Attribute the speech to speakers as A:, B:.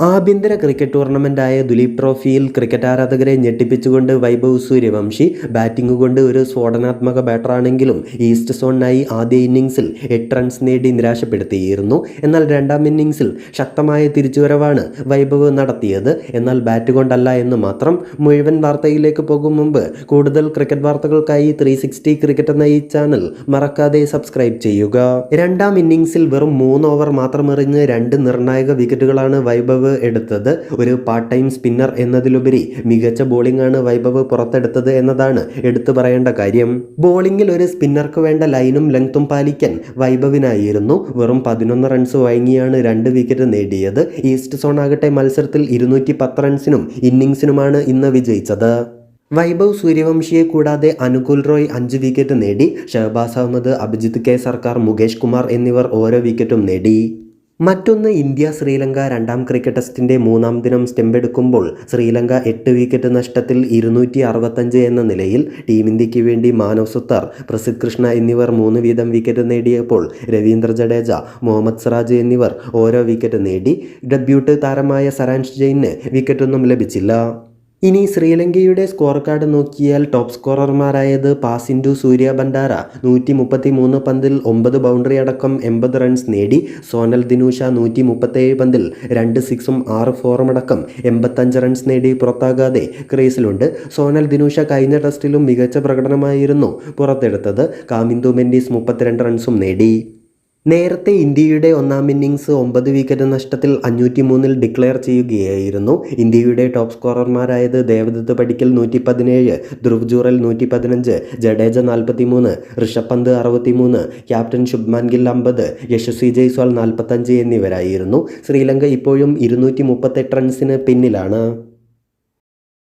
A: ആഭ്യന്തര ക്രിക്കറ്റ് ടൂർണമെന്റായ ദുലീപ് ട്രോഫിയിൽ ക്രിക്കറ്റ് ആരാധകരെ ഞെട്ടിപ്പിച്ചുകൊണ്ട് വൈഭവ് സൂര്യവംശി ബാറ്റിംഗ് കൊണ്ട് ഒരു സ്ഫോടനാത്മക ബാറ്ററാണെങ്കിലും ഈസ്റ്റ് സോണിനായി ആദ്യ ഇന്നിംഗ്സിൽ 8 റൺസ് നേടി നിരാശപ്പെടുത്തിയിരുന്നു. എന്നാൽ രണ്ടാം ഇന്നിംഗ്സിൽ ശക്തമായ തിരിച്ചുവരവാണ് വൈഭവ് നടത്തിയത്. എന്നാൽ ബാറ്റ് കൊണ്ടല്ല എന്ന് മാത്രം. മുഴുവൻ വാർത്തയിലേക്ക് പോകും മുമ്പ് കൂടുതൽ ക്രിക്കറ്റ് വാർത്തകൾക്കായി 360 ക്രിക്കറ്റ് എന്ന ഈ ചാനൽ മറക്കാതെ സബ്സ്ക്രൈബ് ചെയ്യുക. രണ്ടാം ഇന്നിംഗ്സിൽ വെറും 3 ഓവർ മാത്രമെറിഞ്ഞ് 2 നിർണായക വിക്കറ്റുകളാണ് വൈഭവ് എടുത്തത്. ഒരു പാർട്ട് ടൈം സ്പിന്നർ എന്നതിലുപരി മികച്ച ബോളിംഗ് ആണ് വൈഭവ് പുറത്തെടുത്തത് എന്നതാണ് എടുത്തു പറയേണ്ട കാര്യം. ബോളിംഗിൽ ഒരു സ്പിന്നർക്ക് വേണ്ട ലൈനും ലെങ്തും പാലിക്കാൻ വൈഭവിനായിരുന്നു. വെറും 11 റൺസ് വഴങ്ങിയാണ് 2 വിക്കറ്റ് നേടിയത്. ഈസ്റ്റ് സോൺ ആകട്ടെ മത്സരത്തിൽ 210 റൺസിനും ഇന്നിംഗ്സിനുമാണ് ഇന്ന് വിജയിച്ചത്. വൈഭവ് സൂര്യവംശിയെ കൂടാതെ അനുകുൽ റോയ് 5 വിക്കറ്റ് നേടി. ഷഹബാസ് അഹമ്മദ്, അഭിജിത്ത് കെ സർക്കാർ, മുകേഷ് കുമാർ എന്നിവർ ഓരോ വിക്കറ്റും നേടി. മറ്റൊന്ന്, ഇന്ത്യ ശ്രീലങ്ക രണ്ടാം ക്രിക്കറ്റ് ടെസ്റ്റിൻ്റെ 3-ാം ദിനം സ്റ്റെമ്പെടുക്കുമ്പോൾ ശ്രീലങ്ക 8 വിക്കറ്റ് നഷ്ടത്തിൽ 265 എന്ന നിലയിൽ. ടീം ഇന്ത്യക്ക് വേണ്ടി മാനവ് സുത്താർ, പ്രസിദ്ധ് കൃഷ്ണ എന്നിവർ 3 വീതം വിക്കറ്റ് നേടിയപ്പോൾ രവീന്ദ്ര ജഡേജ, മുഹമ്മദ് സിറാജ് എന്നിവർ ഓരോ വിക്കറ്റ് നേടി. ഡെബ്യൂട്ട് താരമായ സരാഞ്ച് ജെയിന് വിക്കറ്റൊന്നും ലഭിച്ചില്ല. ഇനി ശ്രീലങ്കയുടെ സ്കോർ കാർഡ് നോക്കിയാൽ ടോപ്പ് സ്കോറർമാരായത് പാസിൻഡു, സൂര്യ ബണ്ടാര 133 പന്തിൽ 9 ബൗണ്ടറി അടക്കം 80 റൺസ് നേടി. സോനൽ ദിനൂഷ 137 പന്തിൽ 2 സിക്സും 6 ഫോറും അടക്കം 85 റൺസ് നേടി പുറത്താകാതെ ക്രീസിലുണ്ട്. സോനൽ ദിനൂഷ കഴിഞ്ഞ ടെസ്റ്റിലും മികച്ച പ്രകടനമായിരുന്നു പുറത്തെടുത്തത്. കാമിന്ദു മെൻഡിസ് 32 റൺസും നേടി. നേരത്തെ ഇന്ത്യയുടെ 1-ാം ഇന്നിംഗ്സ് 9 വിക്കറ്റ് നഷ്ടത്തിൽ 503 ഡിക്ലെയർ ചെയ്യുകയായിരുന്നു. ഇന്ത്യയുടെ ടോപ്പ് സ്കോറർമാരായത് ദേവദത്ത് പടിക്കൽ 117, ധ്രുവ് ജുറൽ 115, ജഡേജ 43, ഋഷഭ് പന്ത് 63, ക്യാപ്റ്റൻ ശുഭ്മാൻ ഗിൽ 50, യശസ്വി ജയ്സ്വാൾ 45 എന്നിവരായിരുന്നു. ശ്രീലങ്ക ഇപ്പോഴും 238 റൺസിന് പിന്നിലാണ്.